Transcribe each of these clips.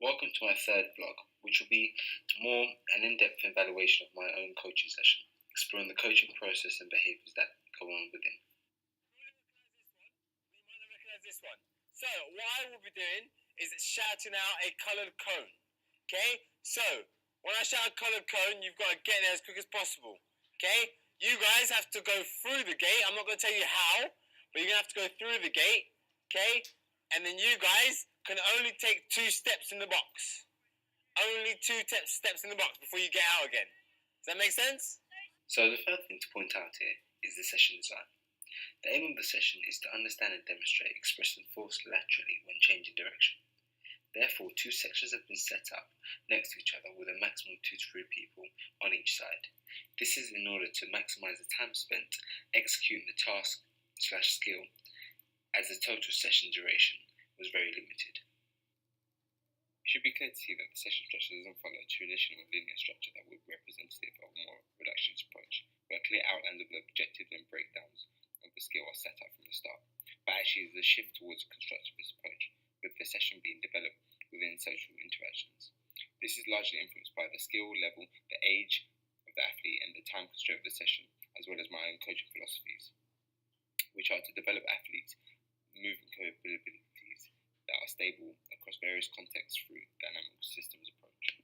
Welcome to my third vlog, which will be more an in-depth evaluation of my own coaching session, exploring the coaching process and behaviours that go on within. This one. So what I will be doing is shouting out a coloured cone. Okay? So when I shout a coloured cone, you've got to get there as quick as possible. Okay? You guys have to go through the gate. I'm not going to tell you how, but you're going to have to go through the gate. Okay? And then you guys can only take 2 steps in the box. Only 2 steps in the box before you get out again. Does that make sense? So the first thing to point out here is the session design. The aim of the session is to understand and demonstrate expressing force laterally when changing direction. Therefore, 2 sections have been set up next to each other with a maximum of 2 to 3 people on each side. This is in order to maximise the time spent executing the task/skill, as the total session duration was very limited. It should be clear to see that the session structure doesn't follow a traditional linear structure that would be representative of a more reductionist approach, where clear outlines of the objectives and breakdowns of the skill are set up from the start, but actually is a shift towards a constructivist approach, with the session being developed within social interactions. This is largely influenced by the skill level, the age of the athlete, and the time constraint of the session, as well as my own coaching philosophies, which are to develop athletes' movement capabilities that are stable across various contexts through dynamic systems approach.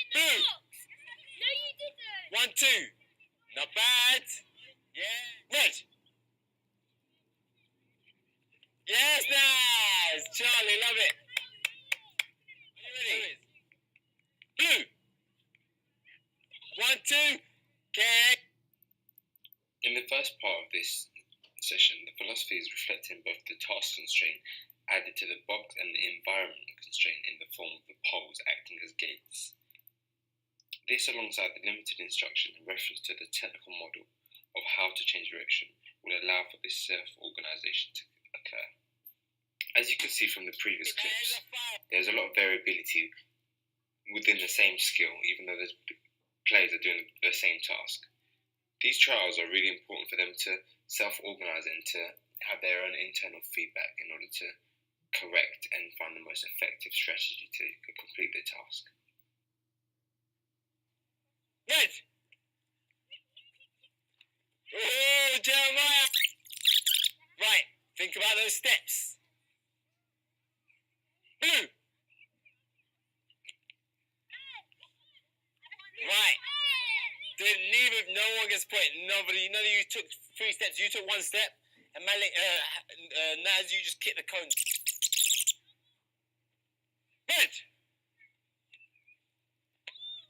Boom! No, you didn't. 1, 2. Not bad. Yeah. Red. Yes, nice. Charlie, love it. Are you ready? Blue. 1, 2. Okay. In the first part of this session, the philosophy is reflecting both the task constraint added to the box and the environment constraint in the form of the poles acting as gates. This, alongside the limited instruction in reference to the technical model of how to change direction, will allow for this self-organisation to occur. As you can see from the previous clips, there's a lot of variability within the same skill, even though the players are doing the same task. These trials are really important for them to self-organise and to have their own internal feedback in order to correct and find the most effective strategy to complete their task. Red. Oh, Jeremiah. Right, think about those steps. Blue. Right. No one gets point. None of you took 3 steps. You took 1 step, and Naz, you just kicked the cone. Red.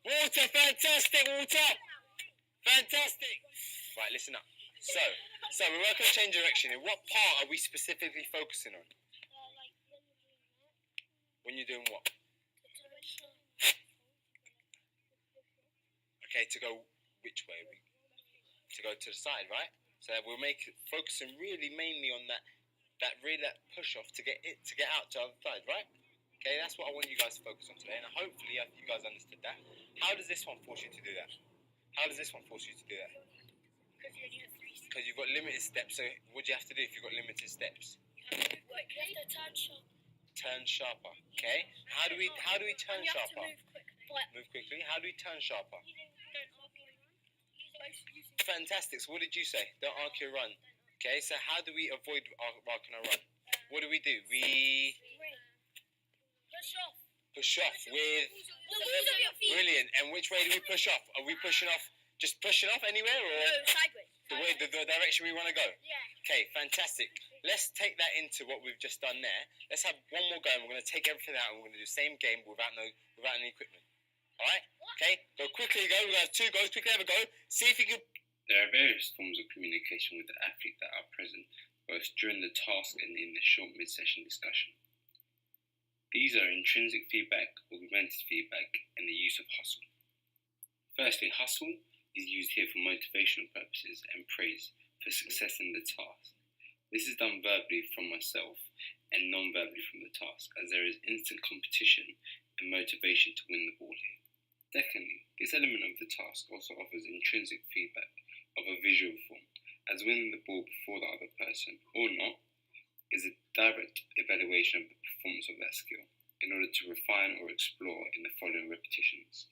Water, fantastic, water. Fantastic. Right, listen up. So we're working on change direction. In what part are we specifically focusing on? When you're doing what? Okay, to go which way? To go to the side, right? So we'll focusing really mainly on that push off to get out to the other side, right? Okay, that's what I want you guys to focus on today, and hopefully you guys understood that. How does this one force you to do that? How does this one force you to do that? Because you've got limited steps. So what do you have to do if you've got limited steps? You have to turn sharp. Turn sharper. Okay. How do we turn You have to sharper? move quick. Move quickly. How do we turn sharper? Using Fantastic. So what did you say? Don't arc your run. Okay. So how do we avoid arcing our run? What do? We push off. push off with. Balls of your feet. Brilliant. And which way do we push off? Are we pushing off? Just pushing off anywhere, or No, sideways. the direction we want to go? Yeah. Okay, fantastic. Let's take that into what we've just done there. Let's have one more go, and we're going to take everything out, and we're going to do the same game without any equipment. All right? Okay. Go quickly. Go. We're going to have 2 goes. Quickly have a go. See if you can. There are various forms of communication with the athlete that are present both during the task and in the short mid-session discussion. These are intrinsic feedback, augmented feedback, and the use of hustle. Firstly, hustle is used here for motivational purposes and praise for success in the task. This is done verbally from myself and non-verbally from the task, as there is instant competition and motivation to win the ball here. Secondly, this element of the task also offers intrinsic feedback of a visual form, as winning the ball before the other person, or not, is a direct evaluation of the performance of that skill. in order to refine or explore in the following repetitions.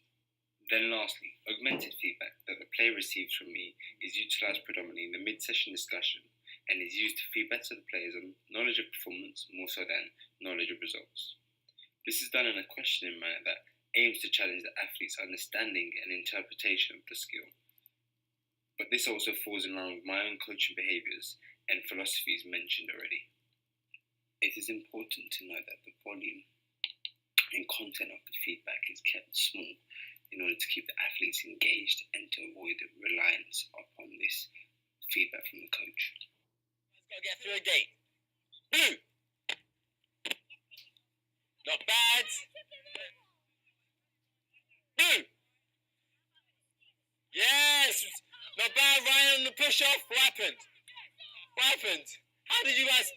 Then lastly, augmented feedback that the player receives from me is utilised predominantly in the mid-session discussion and is used to feed back to the players on knowledge of performance more so than knowledge of results. This is done in a questioning manner that aims to challenge the athlete's understanding and interpretation of the skill. But this also falls in line with my own coaching behaviours and philosophies mentioned already. It is important to know that the volume and content of the feedback is kept small in order to keep the athletes engaged and to avoid the reliance upon this feedback from the coach. Got to get through a gate. Blue. Not bad. Blue. Yes. Not bad. Ryan on the push off. What happened? What happened? How did you guys?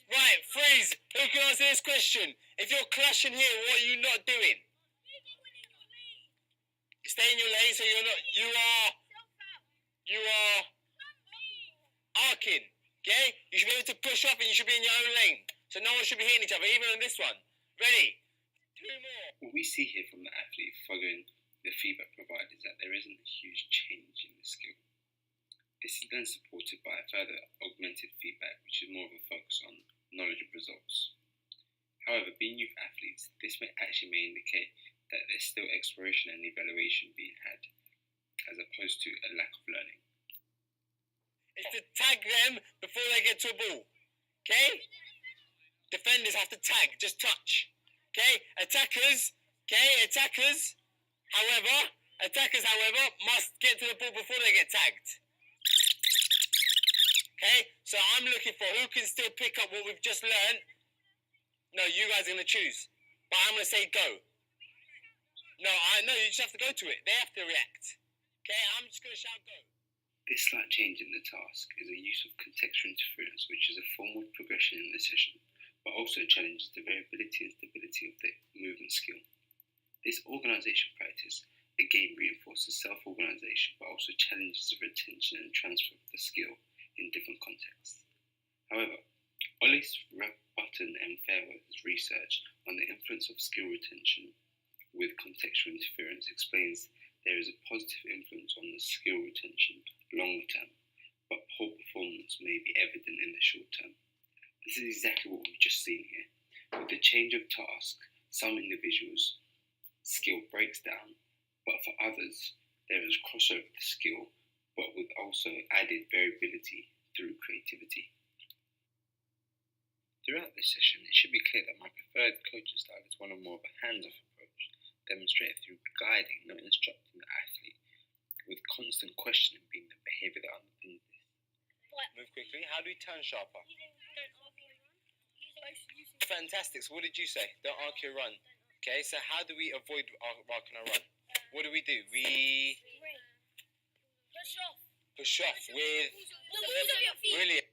Right. Freeze. Who can answer this question? If you're clashing here, what are you not doing? Stay in your lane, so you're not. You are arcing. Okay? You should be able to push off, and you should be in your own lane. So no one should be hitting each other, even on this one. Ready? 2 more. What we see here from the athlete following the feedback provided is that there isn't a huge change in the skill. This is then supported by a further augmented feedback, which is more of a focus on knowledge of results. However, being youth athletes, this may indicate that there's still exploration and evaluation being had, as opposed to a lack of learning. It's to tag them before they get to a ball. Okay? Defenders have to tag, just touch. Okay? Attackers, however, must get to the ball before they get tagged. Okay? So I'm looking for who can still pick up what we've just learned. No, you guys are going to choose. But I'm going to say go. No, you just have to go to it. They have to react. Okay? I'm just going to shout go. This slight change in the task is a use of contextual interference, which is a form of progression in the session, but also challenges the variability and stability of the movement skill. This organisation practice again reinforces self-organisation, but also challenges the retention and transfer of the skill in different contexts. However, Ollis, Button and Fairweather's research on the influence of skill retention with contextual interference explains there is a positive influence on the skill retention longer term, but poor performance may be evident in the short term. This is exactly what we've just seen here. With the change of task, some individuals' skill breaks down, but for others, there is crossover of the skill, but with also added variability through creativity. Throughout this session, it should be clear that my preferred coaching style is one of more of a hands-off approach, demonstrated through guiding, not instructing the athlete, with constant questioning being the behaviour that underpins this. Move quickly. How do we turn sharper? Fantastic. So what did you say? Don't arc your run. Okay, so how do we avoid arcing our run? What do? We push off with brilliant.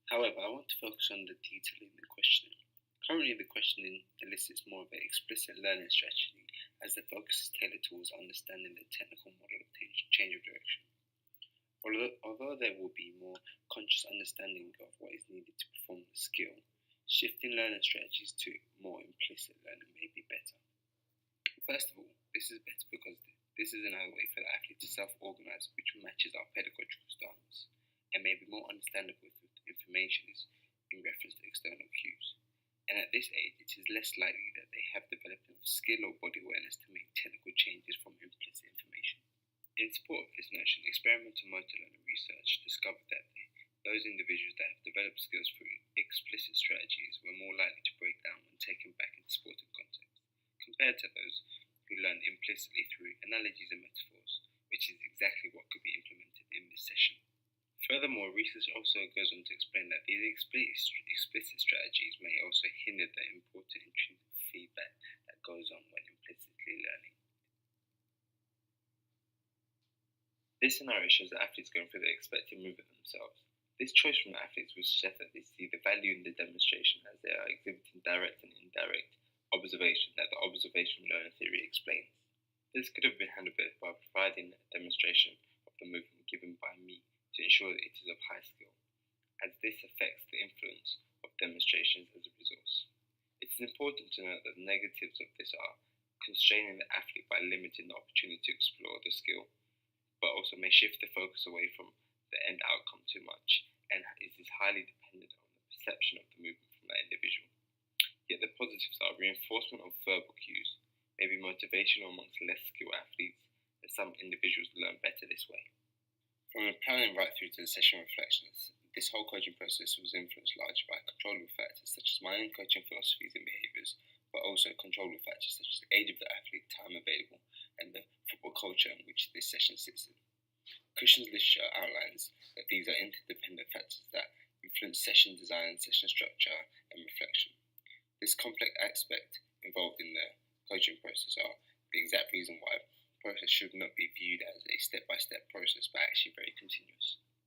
However, I want to focus on the detail in the questioning. Currently, the questioning elicits more of an explicit learning strategy, as the focus is tailored towards understanding the technical model of change of direction. Although there will be more conscious understanding of what is needed to perform the skill, shifting learning strategies to more implicit learning may be better. First of all, this is better because this is another way for the athlete to self-organise, which matches our pedagogical stance, and may be more understandable if the information is in reference to external cues. And at this age, it is less likely that they have developed enough skill or body awareness to make technical changes from implicit information. In support of this notion, experimental motor learning research discovered that those individuals that have developed skills through explicit strategies were more likely to break down when taken back into sporting context, compared to those who learned implicitly through analogies and metaphors, which is exactly what could be implemented in this session. Furthermore, research also goes on to explain that these explicit strategies may also hinder the important intrinsic feedback that goes on when implicitly learning. This scenario shows that athletes going through the expected movement themselves. This choice from the athletes would suggest that they see the value in the demonstration as they are exhibiting direct and indirect observation that the observational learning theory explains. This could have been handled better by providing a demonstration of the movement given by me to ensure that it is of high skill, as this affects the influence of demonstrations as a resource. It's It is important to note that the negatives of this are constraining the athlete by limiting the opportunity to explore the skill, but also may shift the focus away from the end outcome too much, and it is highly dependent on the perception of the movement from that individual. Yet the positives are reinforcement of verbal cues, maybe motivational amongst less skilled athletes, and some individuals learn better this way. From the planning right through to the session reflections, this whole coaching process was influenced largely by controllable factors such as my own coaching philosophies and behaviours, but also controllable factors such as the age of the athlete, time available, and the football culture in which this session sits in. Christian's literature outlines that these are interdependent factors that influence session design, session structure, and reflection. This complex aspect involved in the coaching process are the exact reason why the process should not be viewed as a step-by-step process, but actually very continuous.